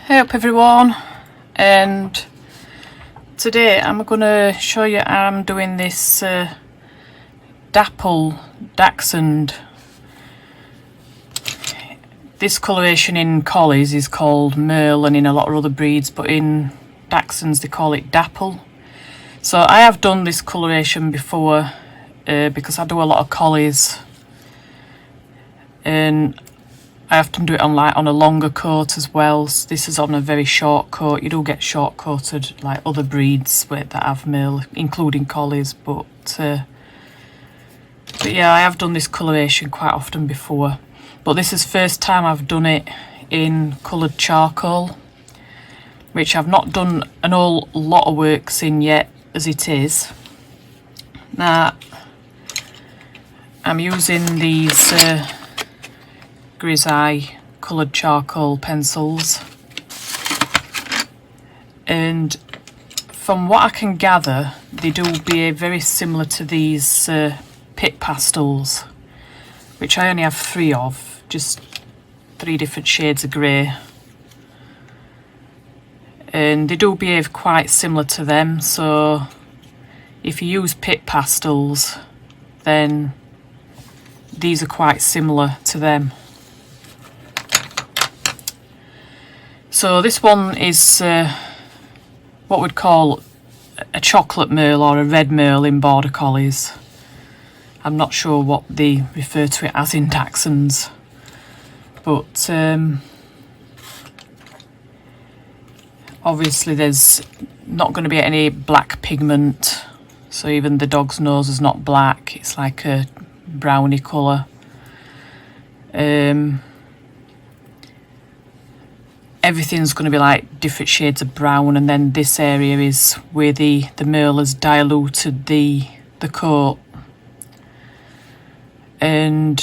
Hey up everyone, and today I'm going to show you how I'm doing this Dapple Dachshund. This coloration in collies is called merle and in a lot of other breeds, but in Dachshunds they call it Dapple. So I have done this coloration before because I do a lot of collies, and I often do it on a longer coat as well. So this is on a very short coat. You do get short coated like other breeds that have merle, including collies, but yeah, I have done this coloration quite often before. But this is the first time I've done it in coloured charcoal, which I've not done an whole lot of works in yet as it is. Now I'm using these Grizaye coloured charcoal pencils, and from what I can gather they do behave very similar to these Pitt Pastels, which I only have 3 of, just 3 different shades of grey, and they do behave quite similar to them. So if you use Pitt Pastels, then these are quite similar to them. So this one is what we'd call a chocolate merle or a red merle in border collies. I'm not sure what they refer to it as in Dachshunds, but obviously there's not going to be any black pigment, so even the dog's nose is not black, it's like a browny colour. Everything's going to be like different shades of brown, and then this area is where the merle has diluted the coat, and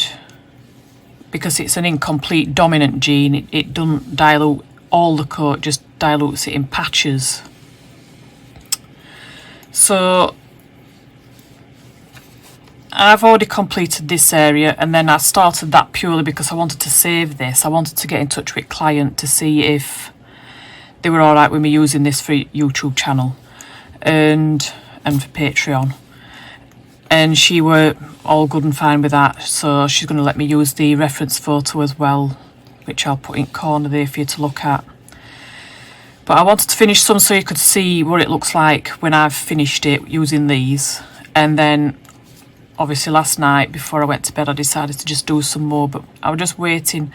because it's an incomplete dominant gene, it doesn't dilute all the coat, just dilutes it in patches. So I've already completed this area, and then I started that purely because I wanted to save this. I wanted to get in touch with client to see if they were alright with me using this for YouTube channel and for Patreon. And she were all good and fine with that, so she's going to let me use the reference photo as well, which I'll put in corner there for you to look at. But I wanted to finish some so you could see what it looks like when I've finished it using these. And then obviously last night before I went to bed I decided to just do some more, but I was just waiting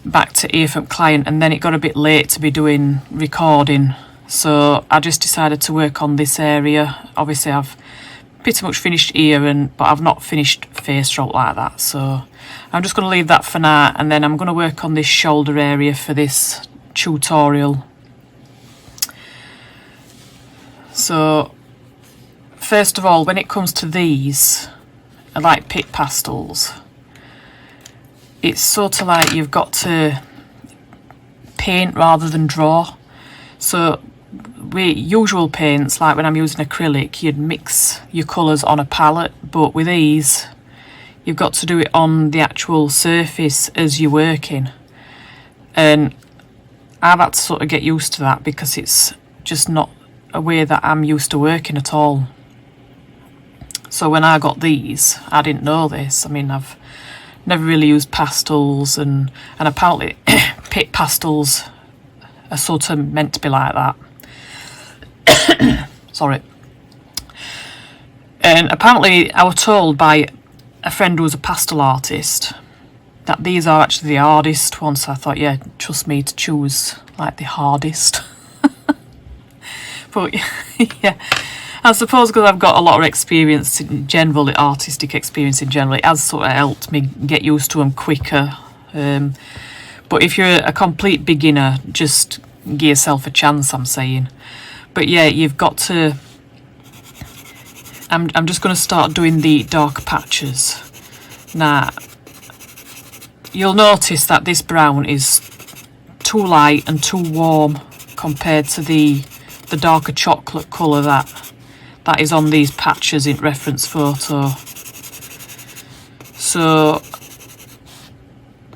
back to hear from client, and then it got a bit late to be doing recording, so I just decided to work on this area. Obviously I've pretty much finished here, but I've not finished face stroke like that, so I'm just going to leave that for now, and then I'm going to work on this shoulder area for this tutorial. So first of all, when it comes to these, I like Pitt Pastels. It's sort of like you've got to paint rather than draw. So with usual paints, like when I'm using acrylic, you'd mix your colours on a palette, but with these you've got to do it on the actual surface as you're working, and I've had to sort of get used to that because it's just not a way that I'm used to working at all. So when I got these, I didn't know this. I mean, I've never really used pastels, and apparently Pitt Pastels are sort of meant to be like that. Sorry. And apparently I was told by a friend who was a pastel artist that these are actually the hardest ones. So I thought, yeah, trust me to choose like the hardest. But yeah, I suppose because I've got a lot of experience in general, artistic experience in general, it has sort of helped me get used to them quicker. But if you're a complete beginner, just give yourself a chance, I'm saying. But yeah, you've got to... I'm just going to start doing the dark patches. Now, you'll notice that this brown is too light and too warm compared to the darker chocolate colour that is on these patches in reference photo. So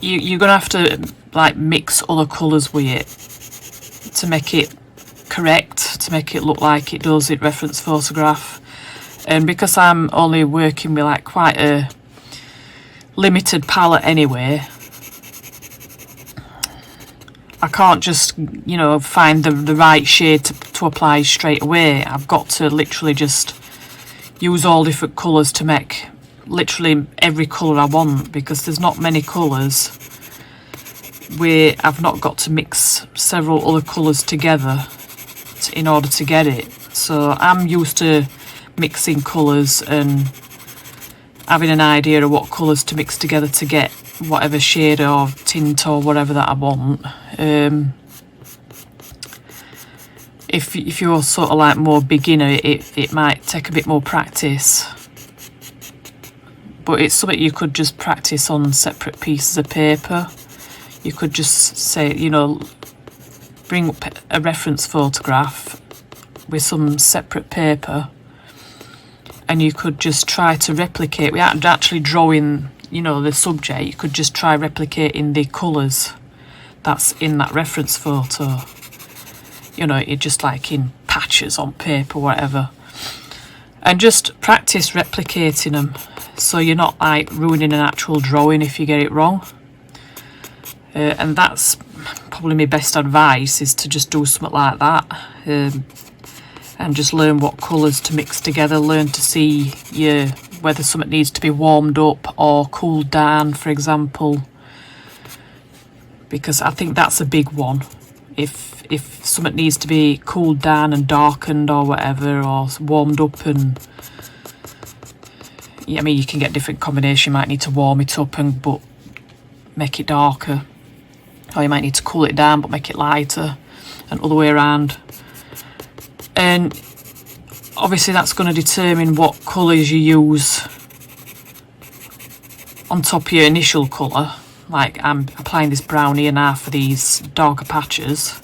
you're gonna have to like mix other colours with it to make it correct, to make it look like it does in reference photograph. And because I'm only working with like quite a limited palette anyway, I can't just, you know, find the right shade to apply straight away. I've got to literally just use all different colours to make literally every colour I want, because there's not many colours where I've not got to mix several other colours together in order to get it. So I'm used to mixing colours and having an idea of what colours to mix together to get whatever shade or tint or whatever that I want. If you're sort of like more beginner, it might take a bit more practice, but it's something you could just practice on separate pieces of paper. You could just say, you know, bring up a reference photograph with some separate paper, and you could just try to replicate, without actually drawing, you know, the subject. You could just try replicating the colours that's in that reference photo. You know, it just like in patches on paper, whatever, and just practice replicating them, so you're not like ruining an actual drawing if you get it wrong. And that's probably my best advice, is to just do something like that, and just learn what colours to mix together. Learn to see whether something needs to be warmed up or cooled down, for example, because I think that's a big one. If something needs to be cooled down and darkened or whatever, or warmed up, and yeah, I mean, you can get different combinations. You might need to warm it up but make it darker, or you might need to cool it down but make it lighter, and other way around. And obviously that's going to determine what colours you use on top of your initial colour. Like I'm applying this brown here now for these darker patches,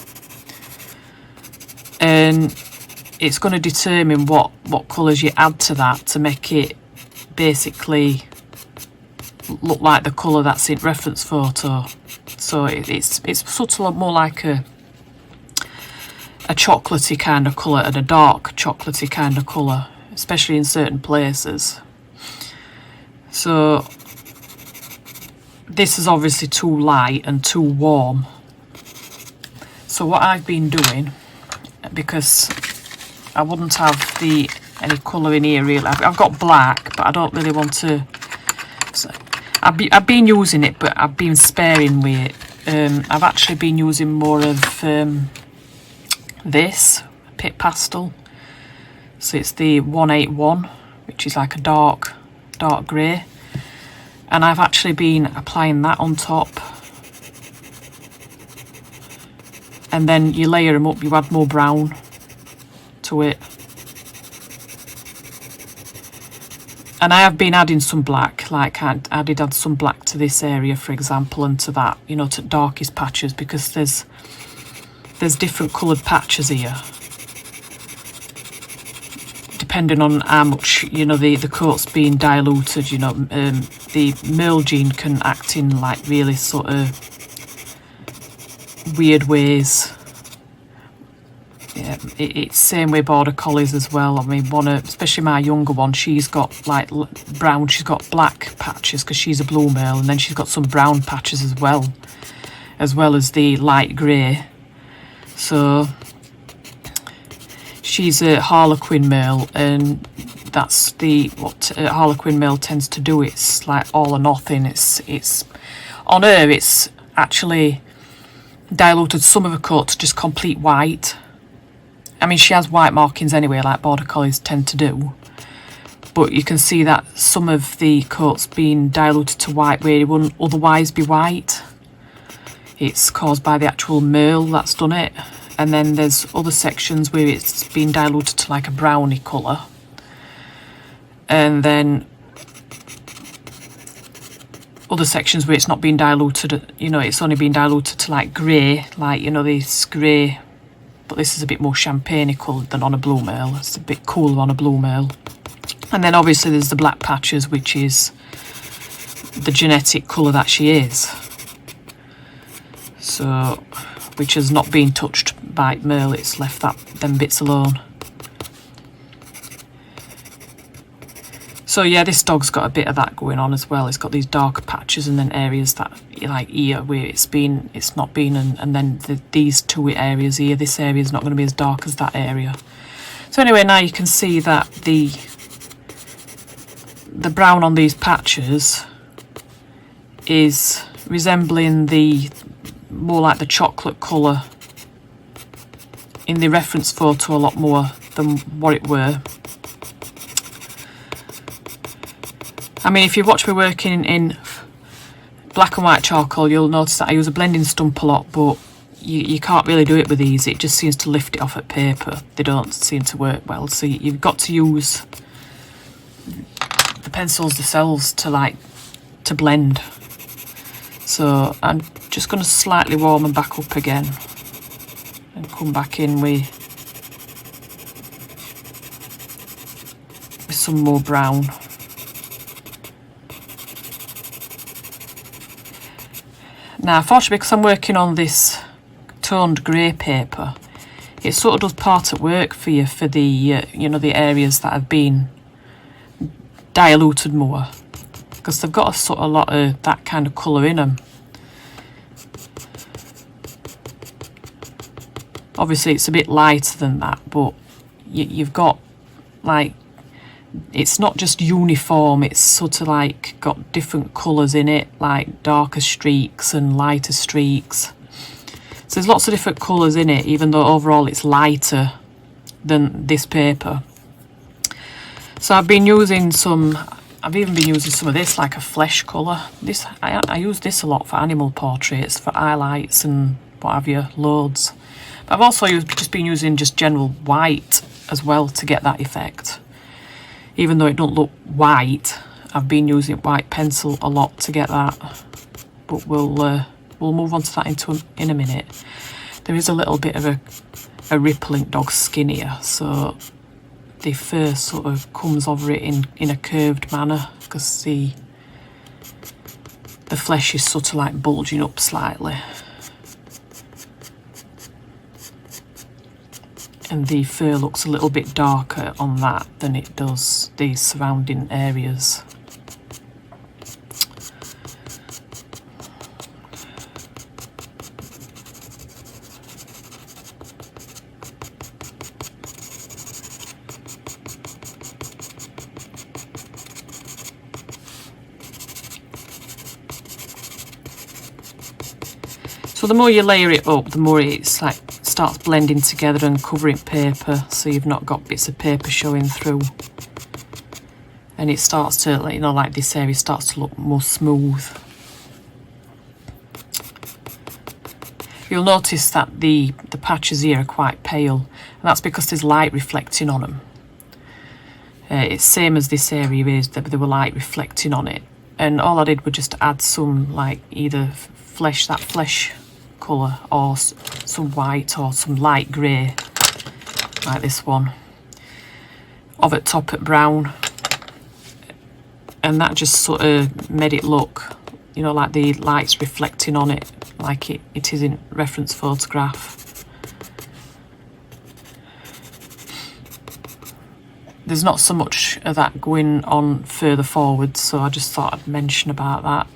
and it's going to determine what colours you add to that to make it basically look like the colour that's in reference photo. So it's sort of more like a chocolatey kind of colour, and a dark chocolatey kind of colour, especially in certain places. So this is obviously too light and too warm. So what I've been doing, because I wouldn't have any colour in here really, I've got black, but I don't really want to. So I've been using it, but I've been sparing with it. I've actually been using more of this Pitt Pastel. So it's the 181, which is like a dark grey, and I've actually been applying that on top, and then you layer them up, you add more brown to it. And I have been adding some black, like I did add some black to this area, for example, and to that, you know, to darkest patches, because there's different coloured patches here, depending on how much, you know, the coat's being diluted. You know, the merle gene can act in like really sort of weird ways. Yeah, it's same with border collies as well. I mean, especially my younger one, she's got like brown, she's got black patches because she's a blue merle, and then she's got some brown patches as well as the light grey. So she's a Harlequin merle, and that's what a Harlequin merle tends to do. It's like all or nothing. It's on her, it's actually diluted some of her coat to just complete white. I mean, she has white markings anyway, like border collies tend to do, but you can see that some of the coat's been diluted to white where it wouldn't otherwise be white. It's caused by the actual merle that's done it. And then there's other sections where it's been diluted to like a browny colour, and then other sections where it's not been diluted, you know, it's only been diluted to like grey, like, you know, this grey, but this is a bit more champagne coloured than on a blue merle. It's a bit cooler on a blue merle. And then obviously there's the black patches, which is the genetic colour that she is. So which has not been touched by merle. It's left them bits alone. So yeah, this dog's got a bit of that going on as well. It's got these darker patches and then areas that, like here, where it's not been, and then these two areas here, this area is not going to be as dark as that area. So anyway, now you can see that the brown on these patches is resembling more like the chocolate colour in the reference photo a lot more than what it were. I mean, if you watch me working in black and white charcoal, you'll notice that I use a blending stump a lot, but you can't really do it with these. It just seems to lift it off at paper. They don't seem to work well, so you've got to use the pencils themselves to blend. So I'm just going to slightly warm them back up again and come back in with some more brown. Now, fortunately, because I'm working on this toned grey paper, it sort of does part of work for you for the you know, the areas that have been diluted more, because they've got a lot of that kind of colour in them. Obviously, it's a bit lighter than that, but you've got, like, it's not just uniform, it's sort of like got different colours in it, like darker streaks and lighter streaks. So there's lots of different colours in it, even though overall it's lighter than this paper. So I've even been using some of this, like a flesh colour. I use this a lot for animal portraits, for highlights and what have you, loads. But I've also just been using just general white as well to get that effect. Even though it don't look white, I've been using white pencil a lot to get that. But we'll move on to that in a minute. There is a little bit of a rippling dog's skin here, so the fur sort of comes over it in a curved manner, because the flesh is sort of like bulging up slightly. And the fur looks a little bit darker on that than it does the surrounding areas. So the more you layer it up, the more it's like starts blending together and covering paper, so you've not got bits of paper showing through. And it starts to, you know, like this area starts to look more smooth. You'll notice that the patches here are quite pale, and that's because there's light reflecting on them. It's same as this area is, that there were light reflecting on it. And all I did was just add some, like, either flesh colour or some white or some light grey, like this one, of it top at brown, and that just sort of made it look, you know, like the light's reflecting on it, like it is in reference photograph. There's not so much of that going on further forward, so I just thought I'd mention about that.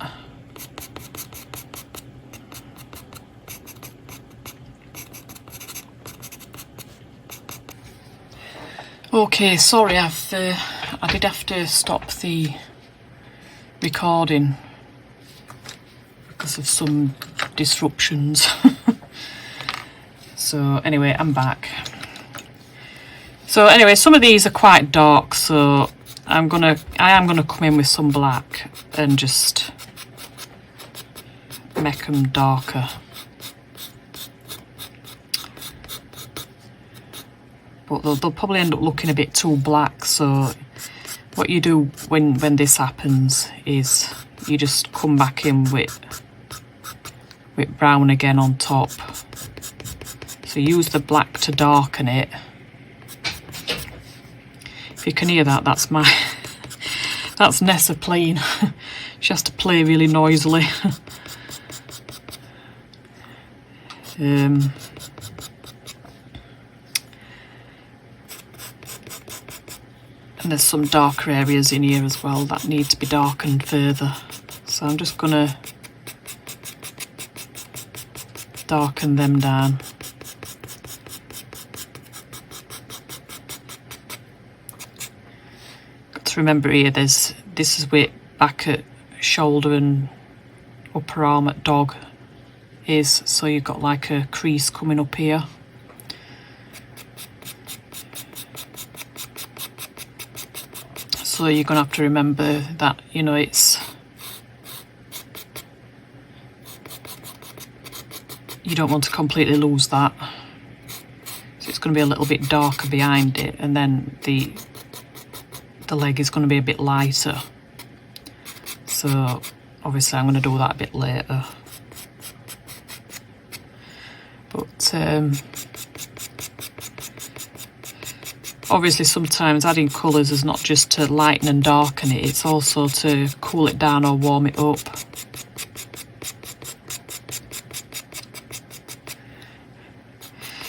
Okay, sorry, I did have to stop the recording because of some disruptions. So anyway, I'm back. So anyway, some of these are quite dark, so I am gonna come in with some black and just make them darker. But they'll probably end up looking a bit too black, so what you do when this happens is you just come back in with brown again on top. So use the black to darken it. If you can hear that, that's Nessa playing. She has to play really noisily. And there's some darker areas in here as well that need to be darkened further. So I'm just going to darken them down. Got to remember here, this is where back at shoulder and upper arm at dog is, so you've got like a crease coming up here. So you're going to have to remember that, you know, it's, you don't want to completely lose that. So it's going to be a little bit darker behind it, and then the leg is going to be a bit lighter. So obviously I'm going to do that a bit later. But obviously sometimes adding colours is not just to lighten and darken it, it's also to cool it down or warm it up.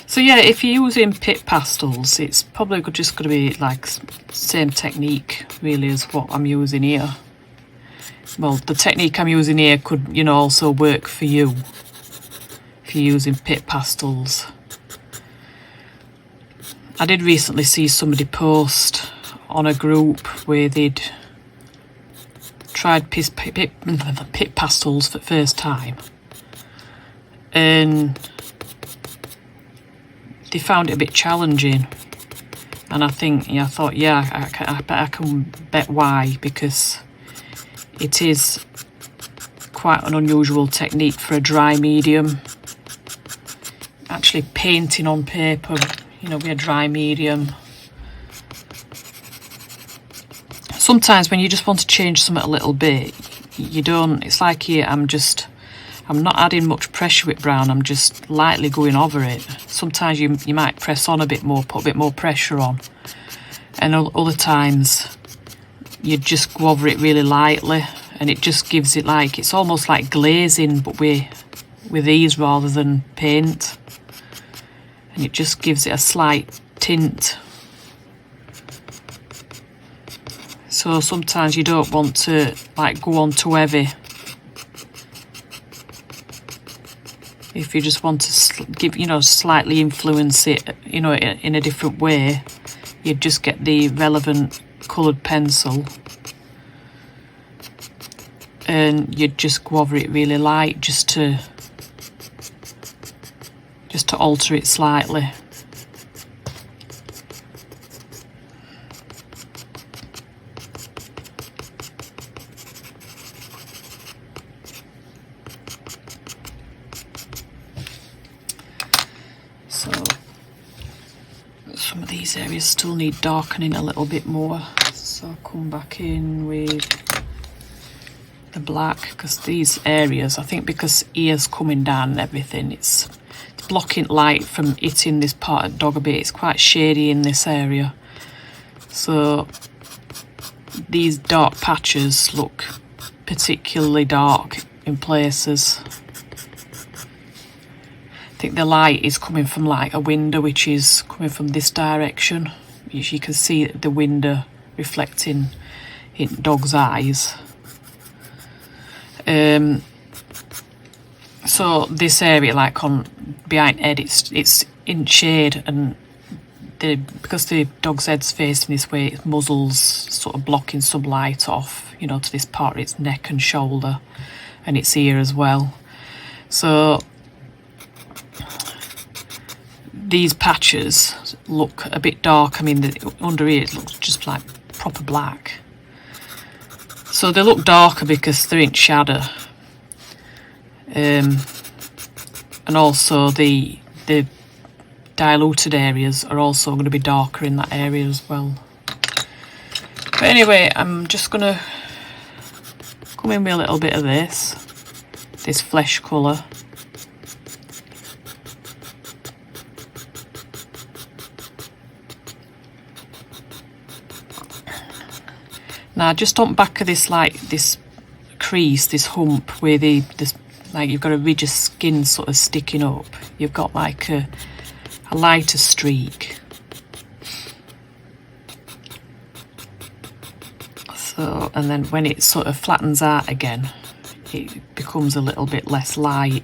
So yeah, if you're using Pitt Pastels, it's probably just going to be like same technique really as what I'm using here. Well, the technique I'm using here could, you know, also work for you if you're using Pitt Pastels. I did recently see somebody post on a group where they'd tried Pitt Pastels for the first time, and they found it a bit challenging. And I think, yeah, I thought, yeah, I can bet why, because it is quite an unusual technique for a dry medium. Actually painting on paper, you know, with a dry medium. Sometimes when you just want to change something a little bit, you don't, it's like here, I'm not adding much pressure with brown, I'm just lightly going over it. Sometimes you might press on a bit more, put a bit more pressure on. And other times you just go over it really lightly, and it just gives it like, it's almost like glazing, but with these rather than paint. And it just gives it a slight tint. So sometimes you don't want to like go on too heavy. If you just want to give, you know, slightly influence it, you know, in a different way, you'd just get the relevant coloured pencil and you'd just go over it really light just to alter it slightly. So some of these areas still need darkening a little bit more, so I'll come back in with the black, because these areas, I think because ears coming down and everything, it's blocking light from hitting this part of dog a bit. It's quite shady in this area, so these dark patches look particularly dark in places. I think the light is coming from like a window, which is coming from this direction. You can see the window reflecting in dog's eyes. So this area, like on behind head, it's in shade, and because the dog's head's facing this way, its muzzle's sort of blocking some light off, you know, to this part of its neck and shoulder and its ear as well. So these patches look a bit dark. I mean, under here it looks just like proper black. So they look darker because they're in shadow. And also the diluted areas are also going to be darker in that area as well. But anyway, I'm just going to come in with a little bit of this flesh colour. Now just on back of this, like this crease, this hump where this like you've got a ridge of skin sort of sticking up, you've got like a lighter streak. So, and then when it sort of flattens out again, it becomes a little bit less light.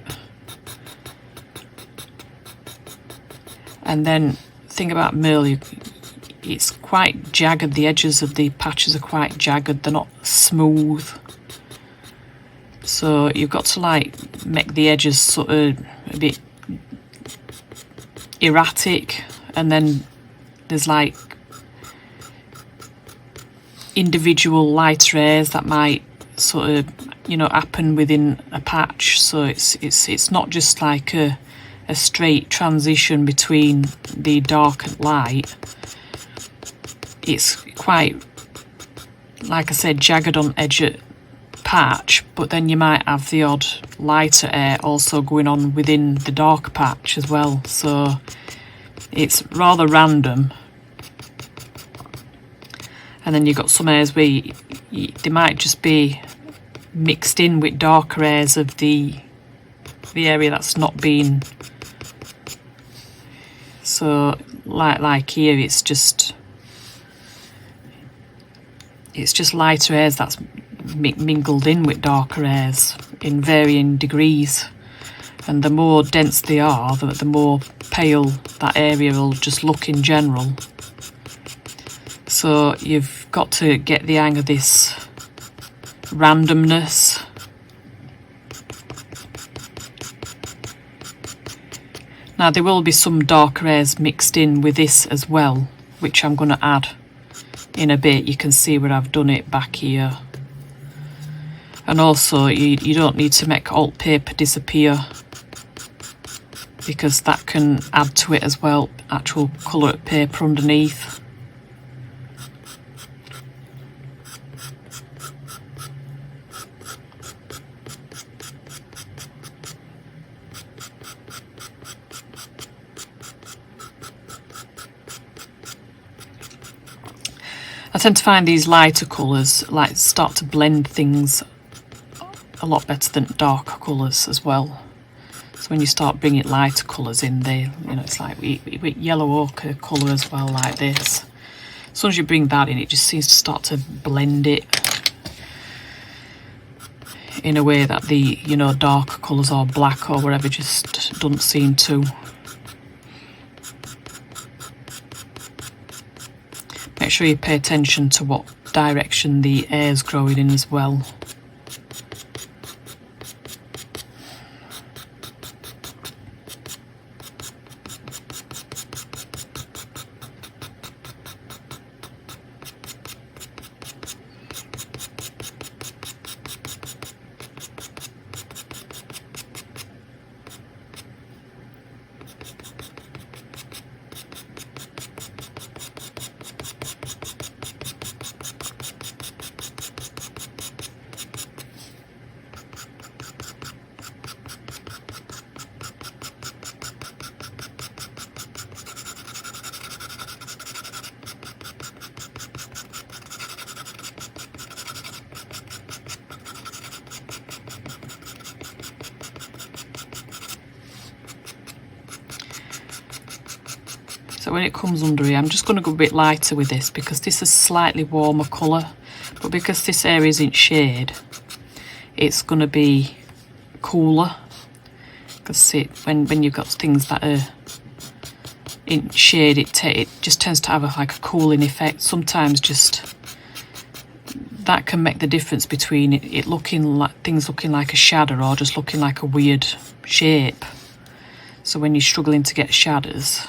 And then thing about merle, it's quite jagged. The edges of the patches are quite jagged. They're not smooth. So you've got to like make the edges sort of a bit erratic, and then there's like individual lighter hairs that might sort of, you know, happen within a patch. So it's not just like a straight transition between the dark and light. It's quite, like I said, jagged on edge at patch, but then you might have the odd lighter hair also going on within the dark patch as well. So it's rather random. And then you've got some hairs where they might just be mixed in with darker hairs of the area that's not been. So like here, it's just lighter hairs that's mingled in with darker hairs in varying degrees. And the more dense they are, the more pale that area will just look in general. So you've got to get the hang of this randomness. Now there will be some darker hairs mixed in with this as well, which I'm going to add in a bit. You can see where I've done it back here. And also you don't need to make alt paper disappear, because that can add to it as well, actual colour of paper underneath. I tend to find these lighter colours like start to blend things a lot better than darker colours as well. So when you start bringing lighter colours in, it's like with yellow ochre colour as well, like this. As soon as you bring that in, it just seems to start to blend it in a way that the, darker colours or black or whatever just doesn't seem to. Make sure you pay attention to what direction the hair's growing in as well. So when it comes under here, I'm just going to go a bit lighter with this, because this is slightly warmer colour, but because this area isn't shade, it's going to be cooler. Because see, when you've got things that are in shade, it just tends to have a cooling effect. Sometimes just that can make the difference between it looking like things looking like a shadow or just looking like a weird shape. So when you're struggling to get shadows,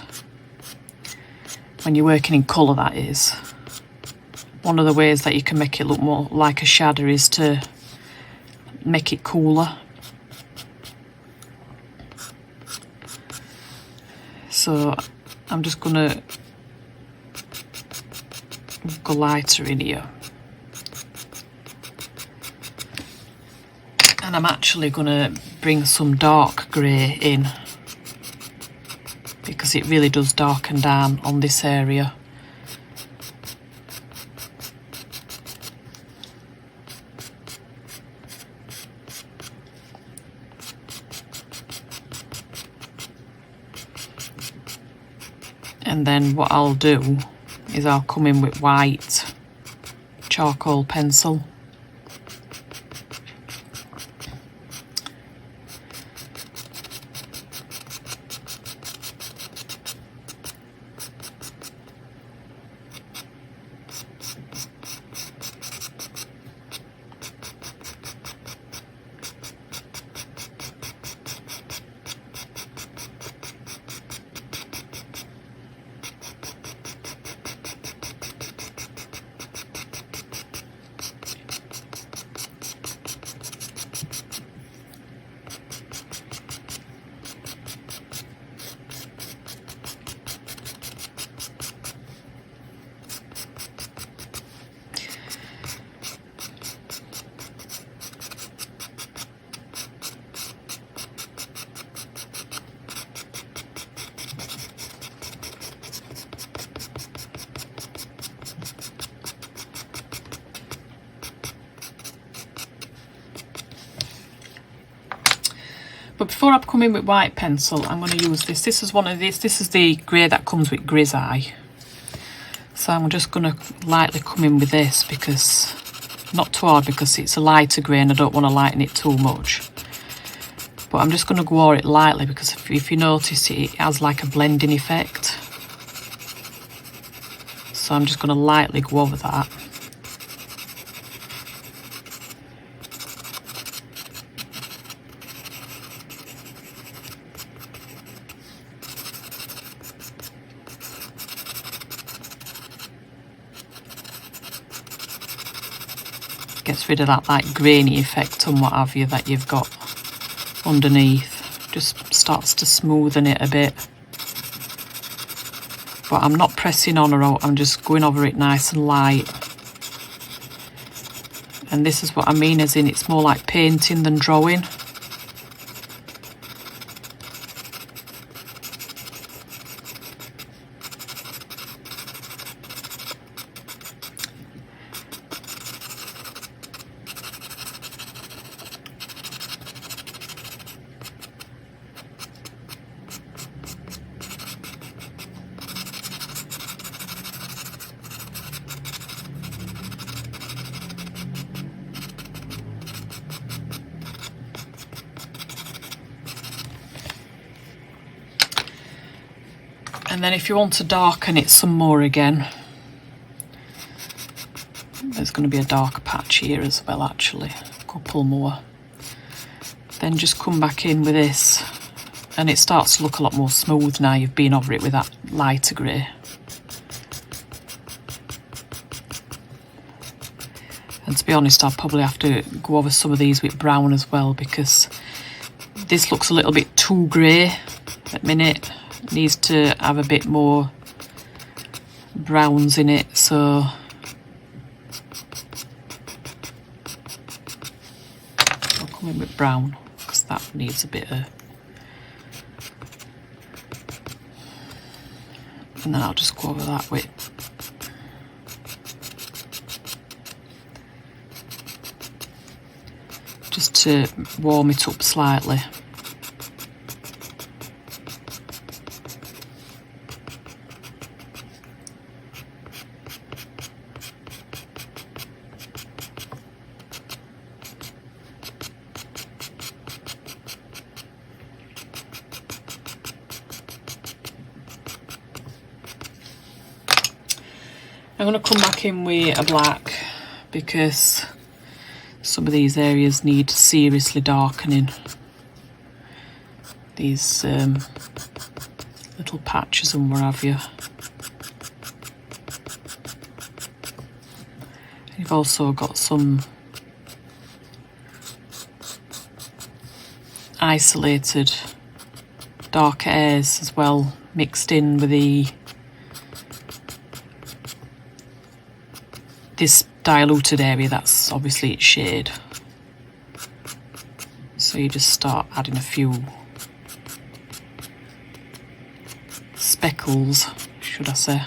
when you're working in colour, that is, one of the ways that you can make it look more like a shadow is to make it cooler. So I'm just going to go lighter in here. And I'm actually going to bring some dark grey in, because it really does darken down on this area. And then what I'll do is I'll come in with white charcoal pencil. But before I come in with white pencil, I'm going to use this. This is one of these. This is the grey that comes with Grizaye. So I'm just going to lightly come in with this, because not too hard, because it's a lighter grey and I don't want to lighten it too much. But I'm just going to go over it lightly, because if you notice, it has like a blending effect. So I'm just going to lightly go over that. Gets rid of that like grainy effect and what have you that you've got underneath. Just starts to smoothen it a bit. But I'm not pressing on or out, I'm just going over it nice and light. And this is what I mean, as in it's more like painting than drawing. And then if you want to darken it some more again, there's going to be a dark patch here as well, actually, a couple more. Then just come back in with this, and it starts to look a lot more smooth now you've been over it with that lighter grey. And to be honest, I'll probably have to go over some of these with brown as well, because this looks a little bit too grey at the minute. It needs to have a bit more browns in it, so I'll come in with brown, because that needs a bit of, and then I'll just go over that with just to warm it up slightly. I'm going to come back in with a black, because some of these areas need seriously darkening. These little patches and what have you. You've also got some isolated dark areas as well, mixed in with this diluted area that's obviously its shade. So you just start adding a few speckles, should I say,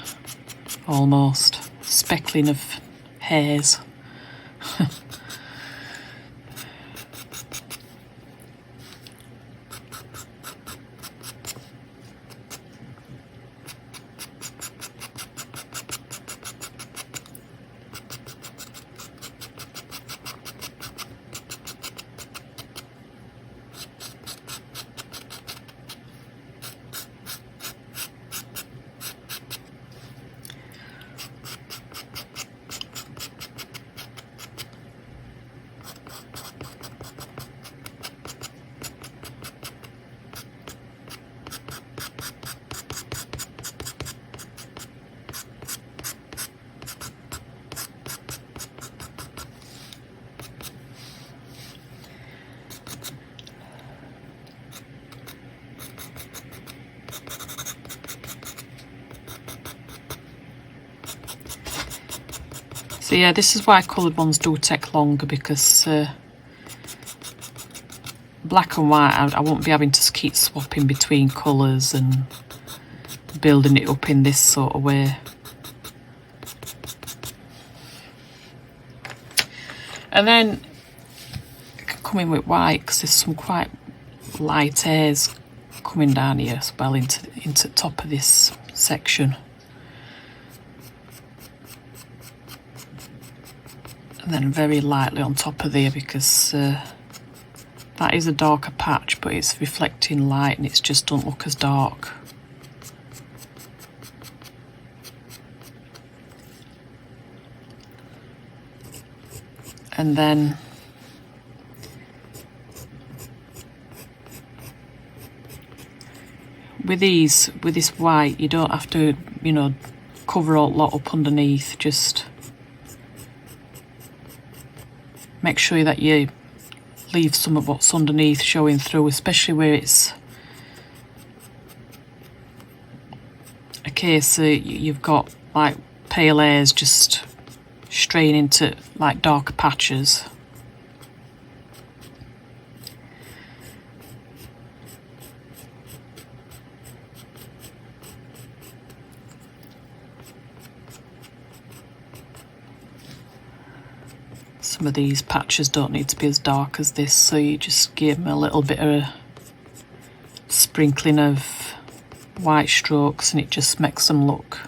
almost speckling of hairs. So yeah, this is why coloured ones do take longer, because black and white I won't be having to keep swapping between colours and building it up in this sort of way. And then I can come in with white, because there's some quite light hairs coming down here as well into the top of this section. And then very lightly on top of there, because that is a darker patch, but it's reflecting light and it just don't look as dark. And then with this white, you don't have to, you know, cover a lot up underneath. Just make sure that you leave some of what's underneath showing through, especially where it's a case you've got like pale hairs just straying into like darker patches. Some of these patches don't need to be as dark as this, so you just give them a little bit of a sprinkling of white strokes and it just makes them look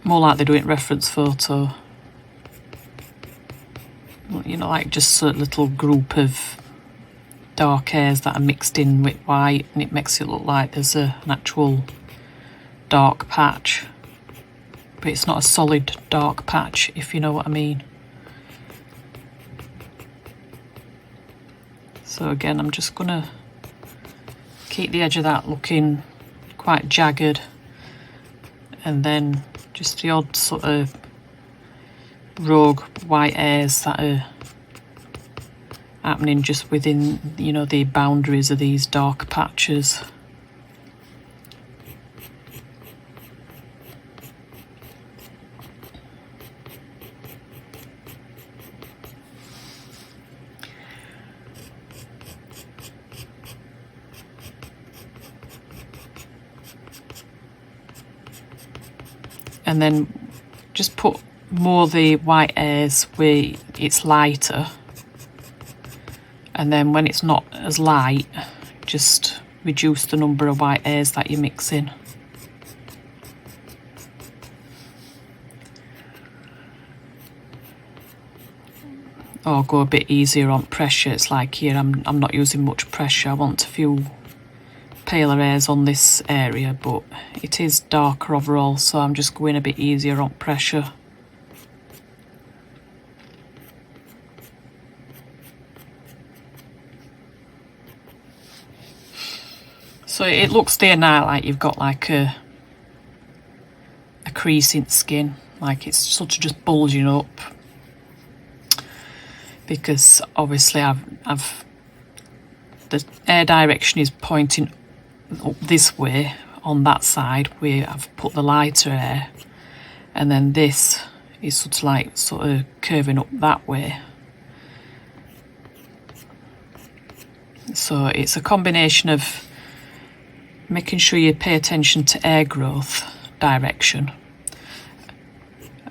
more like they're doing reference photo. You know, like just a little group of dark hairs that are mixed in with white, and it makes it look like there's an actual dark patch. But it's not a solid dark patch, if you know what I mean. So again, I'm just gonna keep the edge of that looking quite jagged, and then just the odd sort of rogue white hairs that are happening just within, you know, the boundaries of these dark patches. And then just put more of the white hairs where it's lighter, and then when it's not as light, just reduce the number of white hairs that you mix in. Or go a bit easier on pressure. It's like here I'm not using much pressure. I want a few paler hairs on this area, but it is darker overall, so I'm just going a bit easier on pressure. So it looks there now like you've got like a crease in skin, like it's sort of just bulging up, because obviously I've the air direction is pointing up this way on that side where I've put the lighter air, and then this is sort of curving up that way. So it's a combination of making sure you pay attention to air growth direction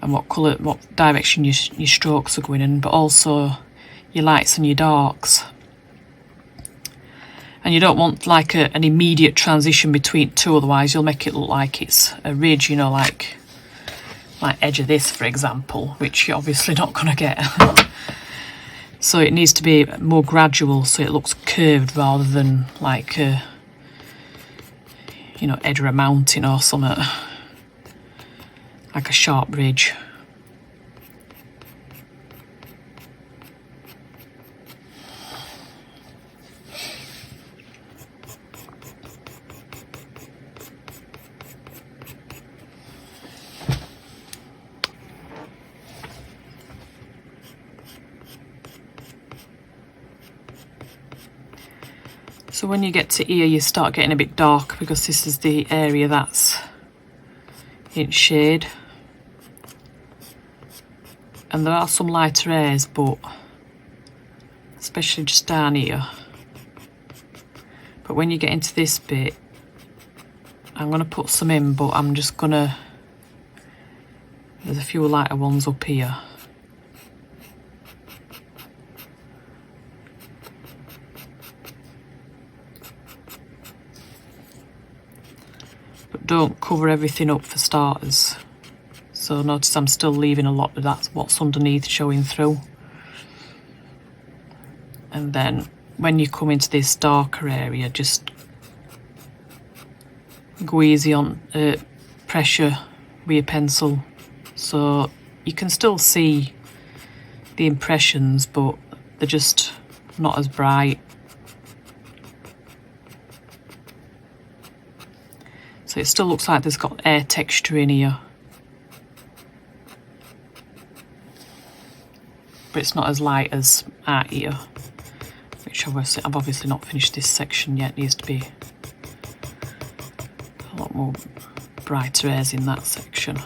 and what direction your strokes are going in, but also your lights and your darks. And you don't want like an immediate transition between two, otherwise you'll make it look like it's a ridge, you know, like edge of this, for example, which you're obviously not going to get. So it needs to be more gradual, so it looks curved rather than like a, you know, edge of a mountain or something, like a sharp ridge. So when you get to here, you start getting a bit dark, because this is the area that's in shade. and there are some lighter areas, but especially just down here. But when you get into this bit, I'm going to put some in, but I'm just going to, there's a few lighter ones up here. But don't cover everything up for starters. So notice I'm still leaving a lot of that, what's underneath showing through. And then when you come into this darker area, just go easy on pressure with your pencil, so you can still see the impressions, but they're just not as bright. So it still looks like there's got air texture in here, but it's not as light as out here, which I've obviously not finished this section yet. It needs to be a lot more brighter airs in that section.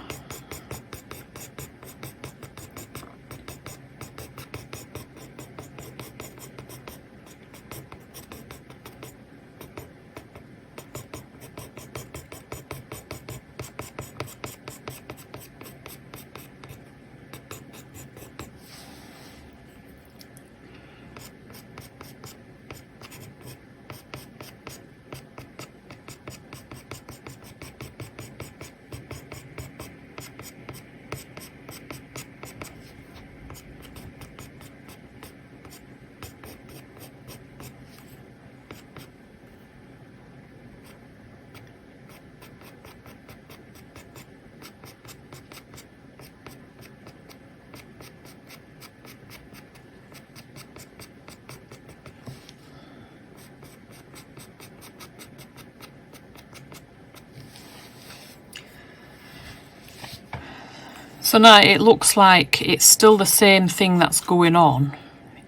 So now it looks like it's still the same thing that's going on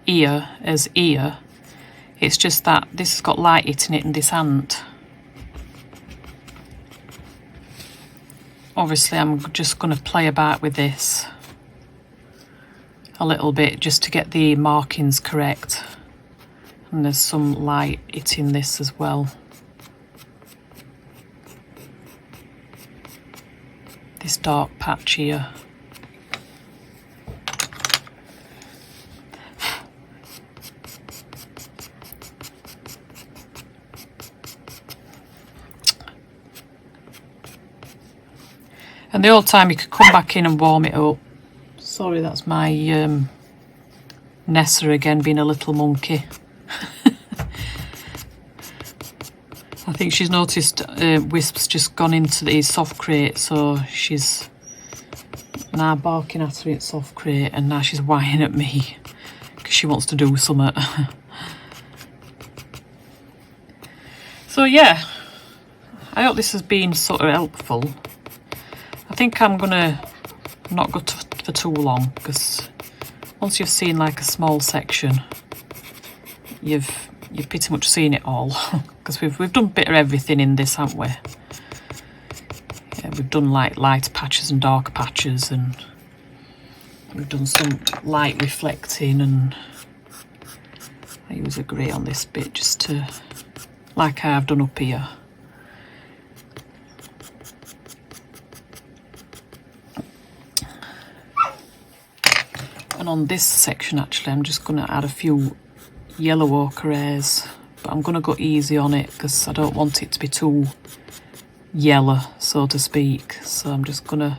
here as here. It's just that this has got light hitting it and this hasn't. Obviously I'm just going to play about with this a little bit just to get the markings correct. And there's some light hitting this as well. This dark patch here. And the old time you could come back in and warm it up. Sorry, that's my Nessa again being a little monkey. I think she's noticed Wisp's just gone into the soft crate, so she's now barking at her in soft crate, and now she's whining at me because she wants to do something. So yeah, I hope this has been sort of helpful. I think I'm gonna not go for too long, because once you've seen like a small section, you've pretty much seen it all. Because we've done a bit of everything in this, haven't we? Yeah, we've done like light patches and dark patches, and we've done some light reflecting, and I use a grey on this bit just to, like I've done up here. And on this section actually I'm just going to add a few yellow ochre hairs, but I'm going to go easy on it because I don't want it to be too yellow, so to speak. So I'm just going to,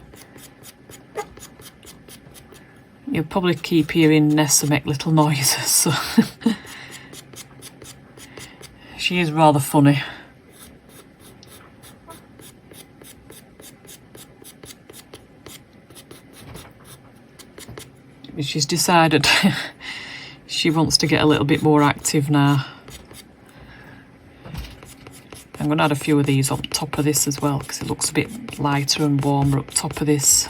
you'll probably keep hearing Nessa make little noises, so she is rather funny. She's decided she wants to get a little bit more active now. I'm going to add a few of these on top of this as well, because it looks a bit lighter and warmer up top of this.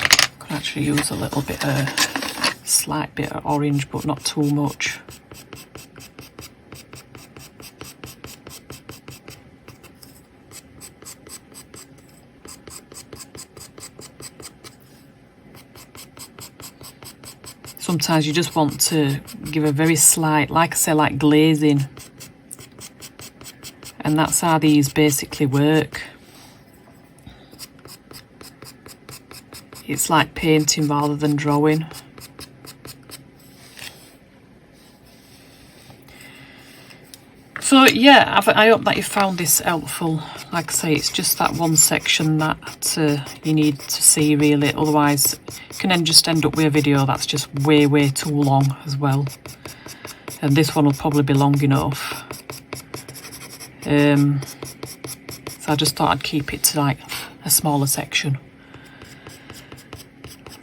I could actually use a little bit of, slight bit of orange, but not too much. sometimes you just want to give a very slight, like I say, like glazing. And that's how these basically work. It's like painting rather than drawing. So yeah, I hope that you found this helpful. Like I say, it's just that one section that you need to see really, otherwise you can then just end up with a video that's just way too long as well. And this one will probably be long enough. So I just thought I'd keep it to like a smaller section.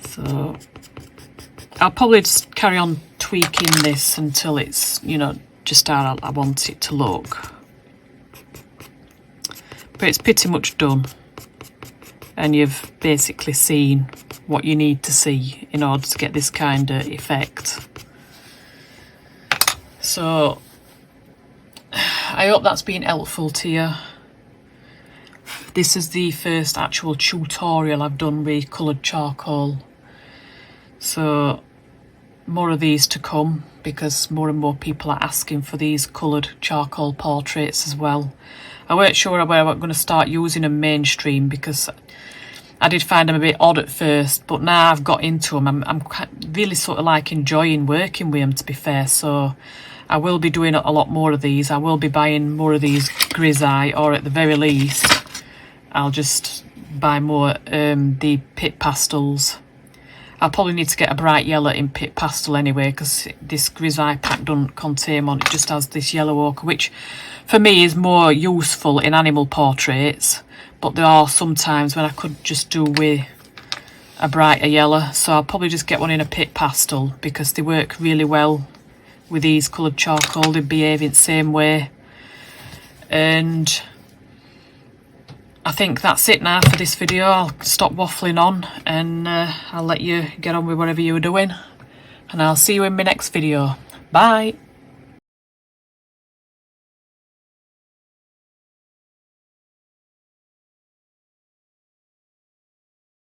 So I'll probably just carry on tweaking this until it's, you know, just how I want it to look. But it's pretty much done. And you've basically seen what you need to see in order to get this kind of effect. So I hope that's been helpful to you. This is the first actual tutorial I've done with coloured charcoal. So more of these to come, because more and more people are asking for these coloured charcoal portraits as well. I weren't sure where I was going to start using them mainstream, because I did find them a bit odd at first, but now I've got into them, I'm really sort of like enjoying working with them, to be fair. So I will be doing a lot more of these. I will be buying more of these Grizaye, or at the very least I'll just buy more the Pitt Pastels. I'll probably need to get a bright yellow in Pitt Pastel anyway, because this Grizaye pack doesn't contain one. It just has this yellow ochre, which for me is more useful in animal portraits, but there are some times when I could just do with a brighter yellow. So I'll probably just get one in a Pitt Pastel, because they work really well with these coloured charcoal. They behave in the same way. And I think that's it now for this video. I'll stop waffling on, and I'll let you get on with whatever you're doing, and I'll see you in my next video. Bye.